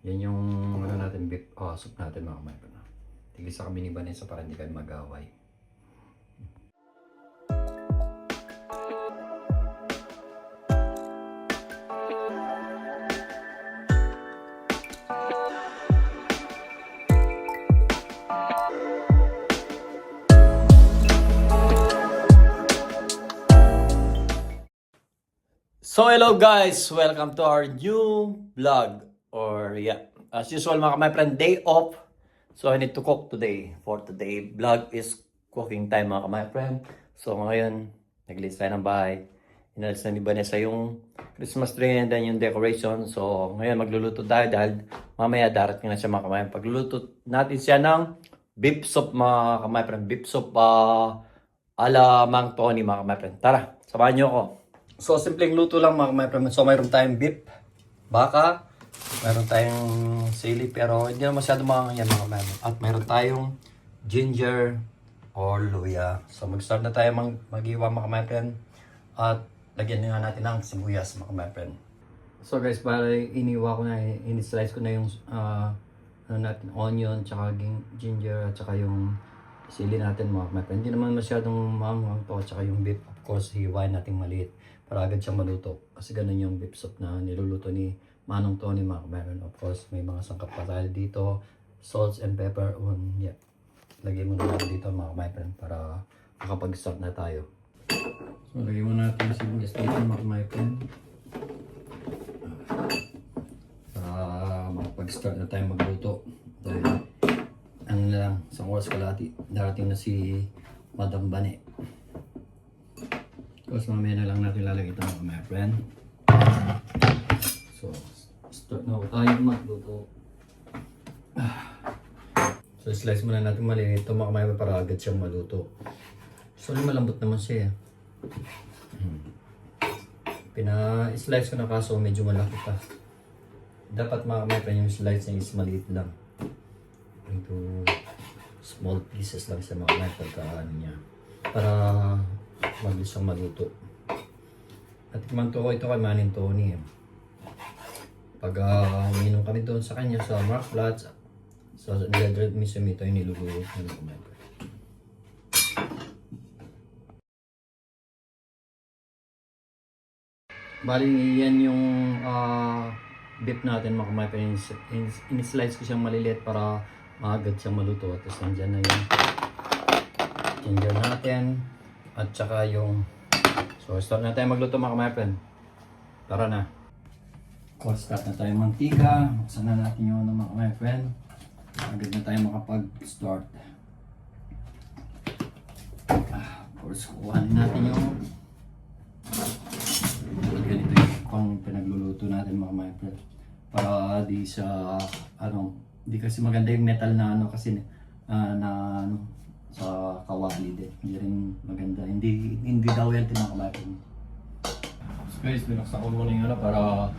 Yan yung ano natin, beef soup natin mga kamay. Tigisa kami ni Vanessa para hindi kami mag-away. So hello guys, welcome to our new vlog. As usual my friend, day off. So I need to cook today. For today vlog is cooking time my friend. So ngayon, naglinis tayo ng bahay. Inalis na ni Vanessa yung Christmas tree and then yung decoration. So ngayon magluluto tayo dahil mamaya darating na siya mga kamay. Pagluluto natin siya ng beef soup mga kamay friend. Beef soup ala Mang Tony mga kamay friend. Tara, samahan niyo ako. So, simpleng luto lang mga friend. So, mayroon tayong beef, baka, mayroon tayong sili, pero hindi na masyado mga yan mga friend. At mayroon tayong ginger or luya. So, mag-start na tayo mag-iwa mga friend. At lagyan nga natin ng sibuyas mga friend. So guys, bali iniwa ko na, in-slice ko na yung onion, tsaka ginger, at tsaka yung sili natin mga friend. Hindi naman masyadong maanghang to, tsaka yung beef, of course, hiwain natin maliit para agad siyang maluto. Kasi ganun yung beef soup na niluluto ni Manong Tony mga friend. Of course, may mga sangkap pa tayo dito, salts and pepper. Lagay mo na dito mga friend para makapag-start na tayo. So, lagay mo natin yung sibuyas dito mga friend. Para makapag-start na tayo magluto. Dahil ano na lang, isang oras kalahati, darating na si Madam Bane. Tapos mamaya na lang natin lalagay ito mga friend. So, start na tayo magluto. So, slice muna natin maliliit ito mga para agad siyang maluto. So, malambot naman siya. Pina-slice ko na kaso medyo malaki pa. Dapat mga friend yung slice niya is maliit lang. Into small pieces lang siya mga pagkaan niya. Para mabilis siyang maluto. At tikman ko ito kay Manong Tony. Pag uminom kami doon sa kanya sa Mark Flats, so nilagay mismo ito yung niluluto ng mga. Bali yan yung beef natin mga kamay. In-slice ko siyang maliliit para maagad siyang maluto. Tapos nandyan na yung ginger natin. At saka yung... So, start na tayo magluto mga friend. Tara na. Start na tayo mantika. Buksan na natin yung mga friend. Agad na tayo makapag-start. Of course, kuhanin natin yung... Ganito yung pang pinagluluto natin mga friend. Para di sa... di kasi maganda yung metal na kasi sa kawali din. Hindi rin maganda. Hindi daw yan tinakamatin. So guys, binaksan ko muna yung para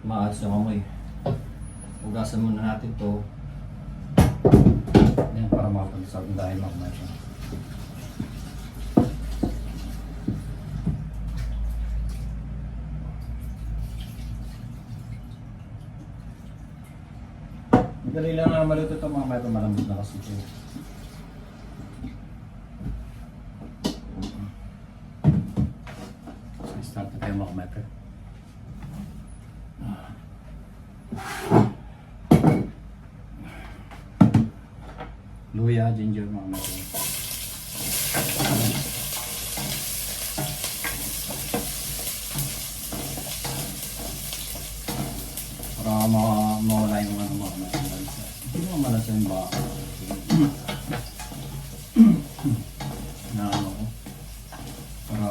maayos yung amoy. Hugasan muna natin to. Yan, para makapag-start dahil makamatin. Madali lang na maluto ito mga mayroon malambot na kasi ito. Start na tayo mga kamay. Luya, ginger mga kamay. Para mawala yung mga kamay. Hindi mo malasa yung baka. Para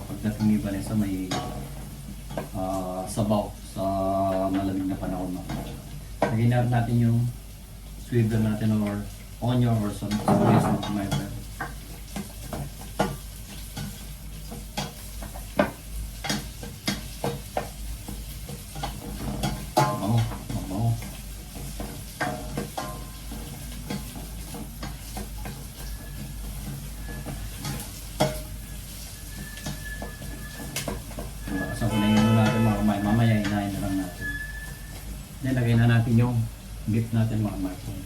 pagdating ni Vanessa may sabaw sa malamig na panahon. Lagyan natin yung swivel natin or onion or some spice na kumain. Sa kunin natin mga kamay, mamaya inahin na lang natin. Then lagay na natin yung beef natin mga my-friend.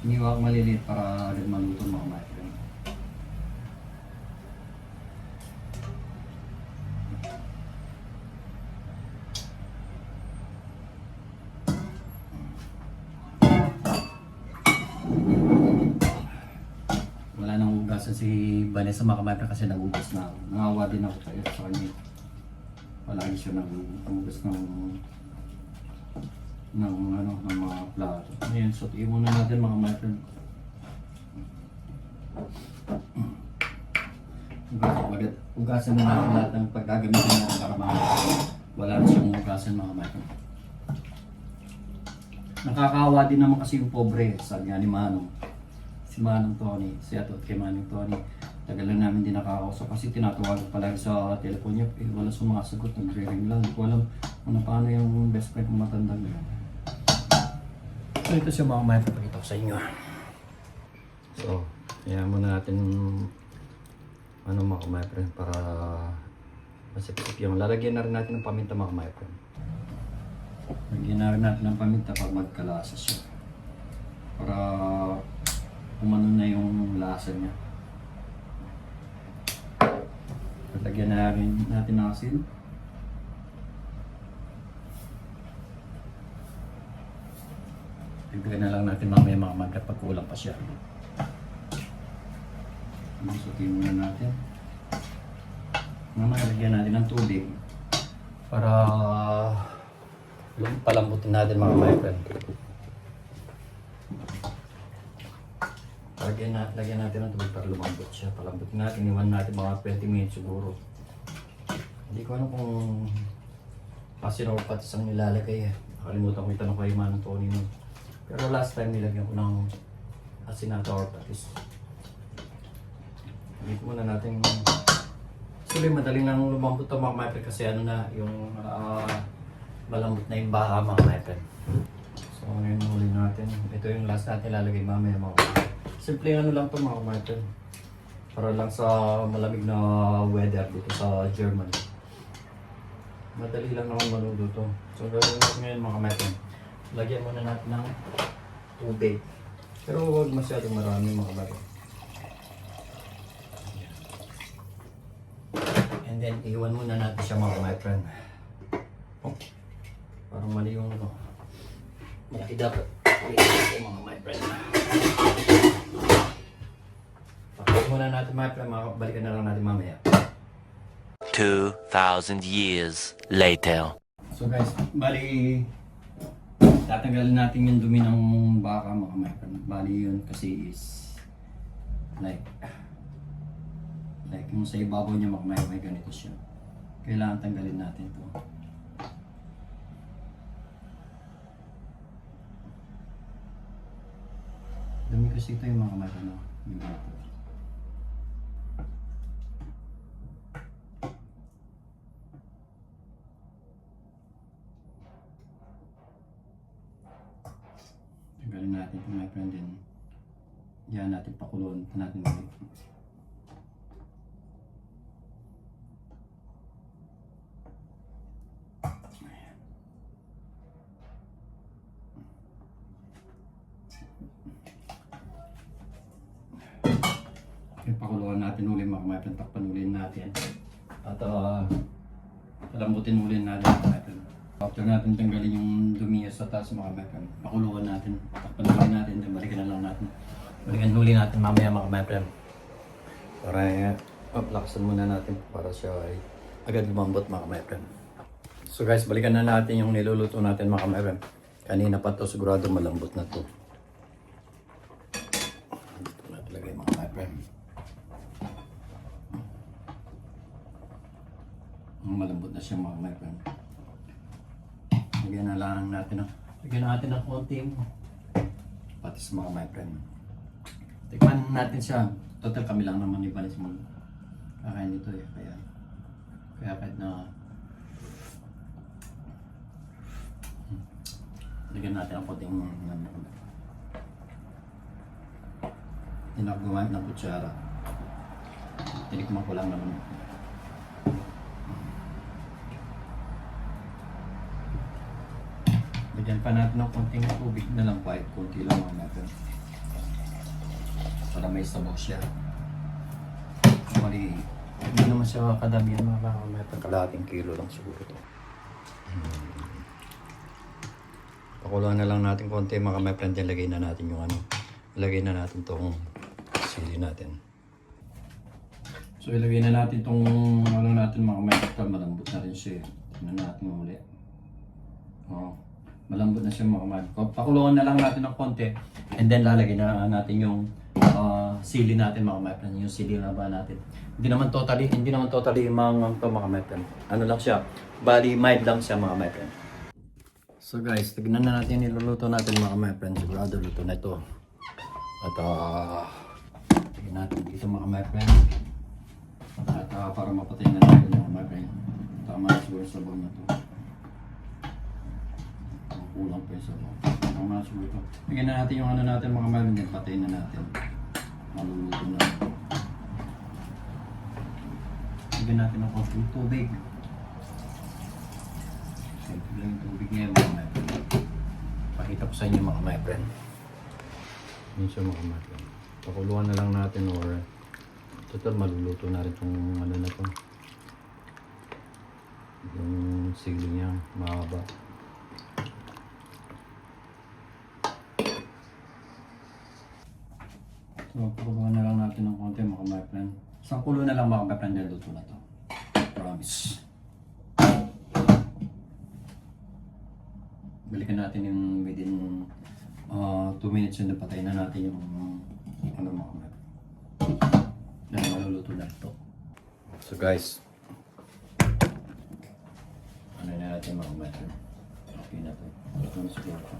Iniwag maliliit para agad maluto mga my-friend. Wala nang hugasan si Vanessa mga my-friend kasi nagugas na ako. Nangawa din ako sa kanya. Palagi siya nagugas ng mga plato. Ngayon, sutiin muna natin mga my-friend. Hugasan na natin lahat ng pagkagamitin natin para wala na siyang hugasan mga my-friend. Nakakawa din naman kasi yung pobre, sabi nga ni Manong. Si Manong Tony, si Atot kay Manong Tony. Tagal lang namin din nakakausap kasi tinatawagan palagi sa teleponya. Wala sumasagot, nagre-ring lang. Hindi ko alam kung paano yung best friend kong matandang yun. So ito siya mga may papakita ko sa inyo. So, kaya muna natin mga my friend para masipsip yung lalagyan na rin natin ng paminta mga my friend. Lagyan na rin natin ng paminta para magkalasa siya. Para umano na yung lasa niya. Lagyan na rin natin ng asin. Ibigay na lang natin mamaya mga magkat pag kulang pa siya. Masutin muna natin. Mamaya lagyan natin ng tubig para palambutin natin mga my friend. Lagyan natin ng tubig para lumambot siya. Palambutin natin, iwan natin mga 20 minutes siguro. Hindi ko alam kung asin o patis ang nilalagay. Nakalimutan ko itanong kay Manong Tony nun. Pero last time nilagyan ko ng asinata or patis. Hindi muna natin. Actually madali lang lumambot ang mga my friend kasi yung malambot na yung baka mga my friend. So ngayon huli natin. Ito yung last natin lalagay mamaya mga. Simple lang to mga my friend. Para lang sa malamig na weather dito sa Germany. Madali lang naman maluluto. So gawin natin ngayon mga my friend. Lagyan muna natin ng tubig. Pero huwag masyadong marami mga bagay. And then iwan muna natin siya mga my friend. Oh, parang mali yung malaki dapat. Mga my friend. Pakit muna natin my friend. Balikan na lang natin mamaya. 2,000 years later. So guys, bali tatanggalin natin yung dumi ng baka mga my friend. Bali yun kasi is like yung sa ibabaw niya mga may ganito siya. Kailangan tanggalin natin to. Dumi kasi ito yung mga my friend. Yung ganito. Tanggalin natin ito my friend din. Yan natin pakulon natin ulit. Pakuluan natin uli mga my friend. Takpan uli natin. At palambutin uli natin mga my friend. After natin tanggalin yung dumi sa taas mga my friend, pakuluan natin, takpan uli natin, then balikan na lang natin. Balikan uli natin mamaya mga my friend. Para lakasan muna natin para siya ay agad lumambot mga my friend. So guys, balikan na natin yung niluluto natin mga my friend. Kanina pa to, sigurado malambot na to. Dito na talaga yung mga my friend. Malambot na siya mga my friend. Lagyan na lang natin ng konting patis mga my friend. Tikman natin siya. Total kami lang naman ni Vanis mo kakain nito eh. Kaya kahit na Lagyan natin ang konting hindi na ako gumamit ng kutsara. Tinikman ko lang naman. Lagyan pa natin ng konting tubig na lang kahit konti lang mga natin. Para may sabaw siya. Mali, hindi naman siya kadami yan mga kakamay. Kalahating kilo lang siguro to. Pakuluan na lang natin konti mga kamay friend. Lagay na natin yung ano. Ilagay na natin tong sili natin. So ilagay na natin tong ano natin mga kamay friend. Malambot na rin siya. Tignan natin ulit. Oh, malambot na siya mga kamay. Pakuluan na lang natin ng konti. And then lalagay na natin yung sili natin mga kamay friend. Yung sili na ba natin. Hindi naman totally mga kamay friend. Ano lang siya. Bali mild lang siya mga kamay friend. So guys, tignan na natin yung niluluto natin mga kamay friend. Sigurado luto na ito. At tignan natin dito mga kamay friend. At para mapatay na natin mga kamay friend. Tama na siguro sa sabaw na ito. Kulang pa yung sabaw. Tama na siguro ito. Tignan na natin yung ano natin mga kamay friend. Patay na natin. Maluluto na. Tignan natin ang konting tubig. Simple lang yung tubig ngayon mga my friend. Pakita ko sa inyo mga my friend. Yun siya mga my friend. Pakuluan na lang natin or total maluluto na rin itong ano na ito. Yung sili niya mahaba. So pakuluan na lang natin ng konti mga my friend. Isang kulo na lang mga my friend dahil luto na ito. Promise. Balikan natin yung within 2 minutes yun, patay na natin yung ano mga kamay. Dahil maluluto na ito. So guys, ano na natin mga kamay. Okay na ito. Ito na siguro ito.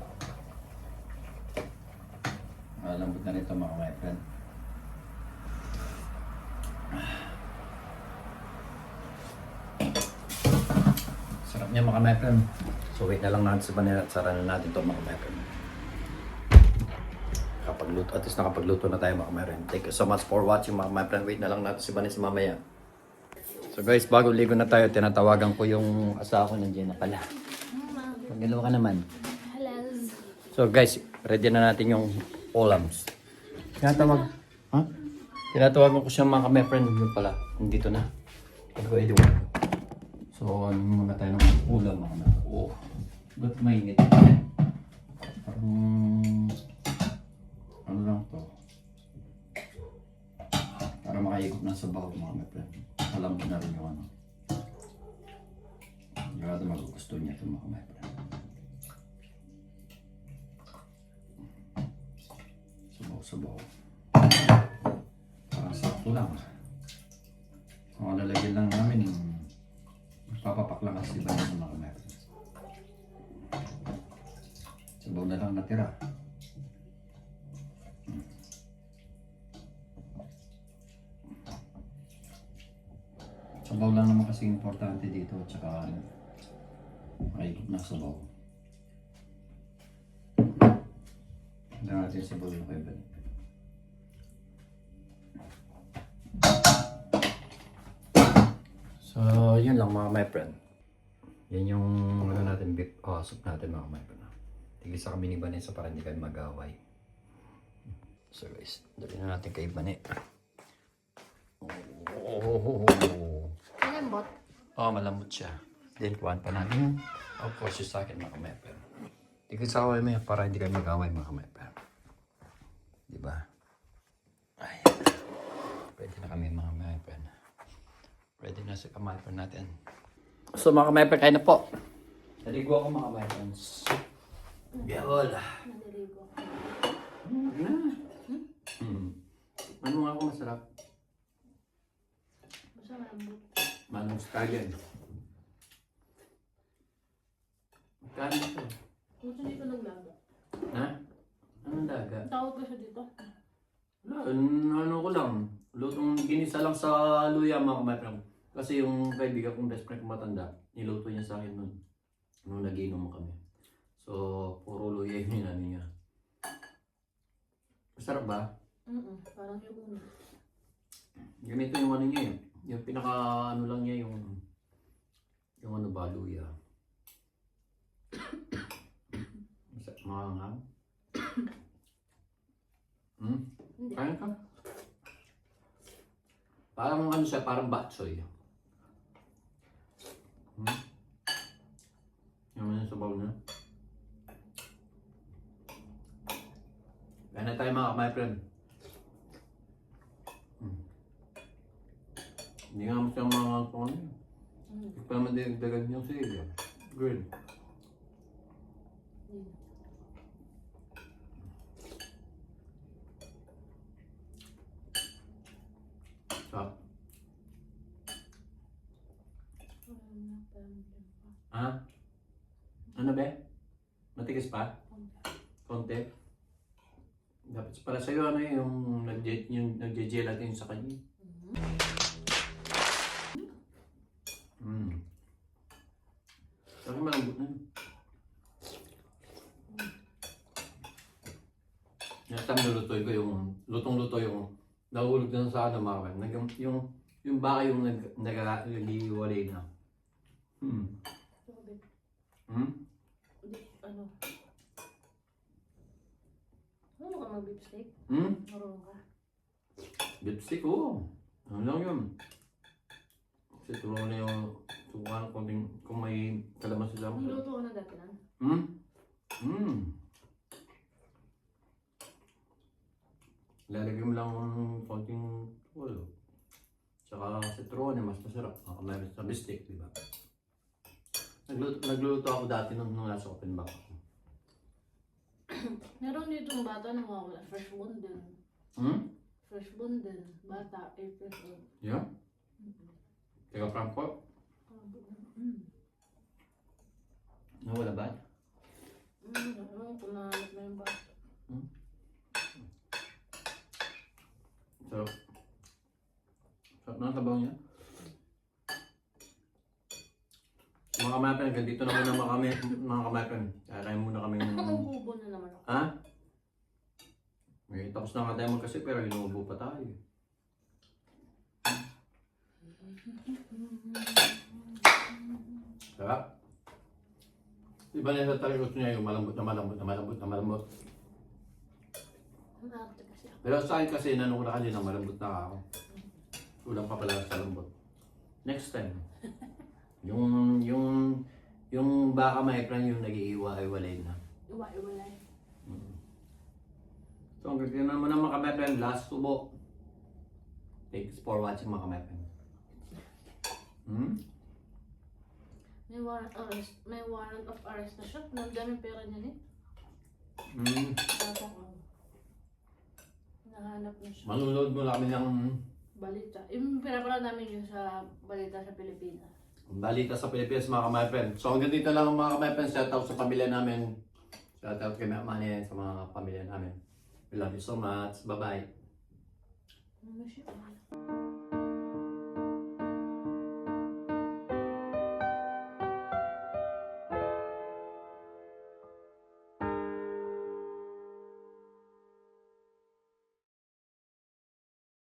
Malambot na ito mga kamay friend. Sarap niya mga kamay friend. So wait na lang natin sa panila at sara na natin ito mga kamay. Kapagluto, at least nakapagluto na tayo mga kamay. Thank you so much for watching mga kamay. Wait na lang natin si Vanessa mamaya. So guys, bago ligo na tayo, tinatawagan ko yung asawa ko nandiyan na pala. Magalaw ka naman. Hello. So guys, ready na natin yung olams. Tinatawagan ko siya mga kamay friend. Yun pala, nandito na. Pag-ready mo. So, ano muna tayo ng ulam mga kamay. Oh, ba't mainit? Parang, ano lang to? Para makaikot na sa bawang mga kamay friend. Alam mo na rin yung ano. Sigurado magugusto niya ito mga kamay friend. Sabaw-sabaw. Parang sakto lang. Kung lalagyan lang namin yung papapak lang kasi ba yung mga kamay. Sabaw na lang natira. Sabaw lang naman kasi importante dito at saka maikot na sabaw. Hindi natin sabaw yung kayo. So, yun lang mga my friend. Yan yung ano natin, beef soup natin mga my friend. Tigisa kami ni Vanessa para hindi kami mag-away. So guys, dali na natin kay Bane. Malambot. Oh, malambot siya. Then, kuhaan pa natin. Of course, yung sa akin mga my friend. Tigisa kami may para hindi kami mag-away mga my friend. Diba? Ayan. Pwede na kami mga my friend. Ready na sa kamay friend natin. So mga kamay friend, kain na po. Naligo ako mga kamay friends. Biyahol. Nadaligo. Ano nga ako masarap? Basta malambot. Manong stallion. Magkano ito? Gusto dito naglaga. Ha? Anong daga? Tawag ko siya dito. Ano ko lang. Lutong ginisa lang sa luya mga kamay friend. Kasi yung kaibigan kong best friend kong matanda, niluto niya sa akin nun. Nung nag-inom kami. So, puro luya yung ano niya. Masarap ba? Parang yung una. Ganito yung ano niya eh. Yung pinaka ano lang niya yung ano ba, luya. Maanghang. Hindi. Kaya ka? Parang ano siya, parang batsoy. Yung ano sa bowl na. Kaya na tayo my friend. Hindi nga mo siya mga kung ano yun. Hindi pa naman dinagdagan yung sili. Good. Sarap. Ha? Ano ba? Matigas pa? Konti? Dapat para sa'yo ano yung nag-gelatin sa kanya. Saka malambot na. Next time lulutoy ko yung lutong-luto yung nahulog na sa ano mga kan. Yung baka yung nag-iwalay na. Ano? Ano ka mag-beef steak? Marunong ka? Beef stick, oo. Ano lang yun. Kasi tulungan na yung subukan konting kung may kalamansi sa Ang luto ko na dati lang. Lalagyan mo lang ng konting tulo. Tsaka citron, mas masarap. Meron sa bistik, di ba? Nagluluto ako dati nung nasa open back ako. Meron dito ng bata na mawawala. Fresh bone din. Fresh bone din. Bata, fresh bone. Yeah? Teka, Frankfurt? Nawala ba? Ano kung nahanap na yung bata. Sarap na ang sabaw niya. Mga kamapan, hanggang dito na muna mga kamapan. Kaya muna kaming... Ubo na naman ako. Ha? May tapos na nga tayo magkasip pero inuubo pa tayo. Sarap. Iba niya sa talikot niya yung malambot na malambot na malambot na malambot. Ang arte kasi ako. Pero sa akin kasi nanong na kanina malambot na ako. Kulang pa pala sa lambot. Next time. Yung baka may plan yung nag-iiwa-iwalay na. Iwa-iwalay. So hanggang dito naman ang mga kamepen, last tubo. Thanks for watching mga kamepen. May warrant of arrest na siya. Ang daming pera niya eh. Tapos nahanap na siya. Manunod mo kami ng Balita. Yung pinapanood namin yun sa balita sa Pilipinas. balita sa Pilipinas mga kamepen. So hanggang dito lang mga kamepen, shout out sa pamilya namin. Shout out kay Mane sa mga pamilya namin. We love you so much. Bye-bye. Ano siya?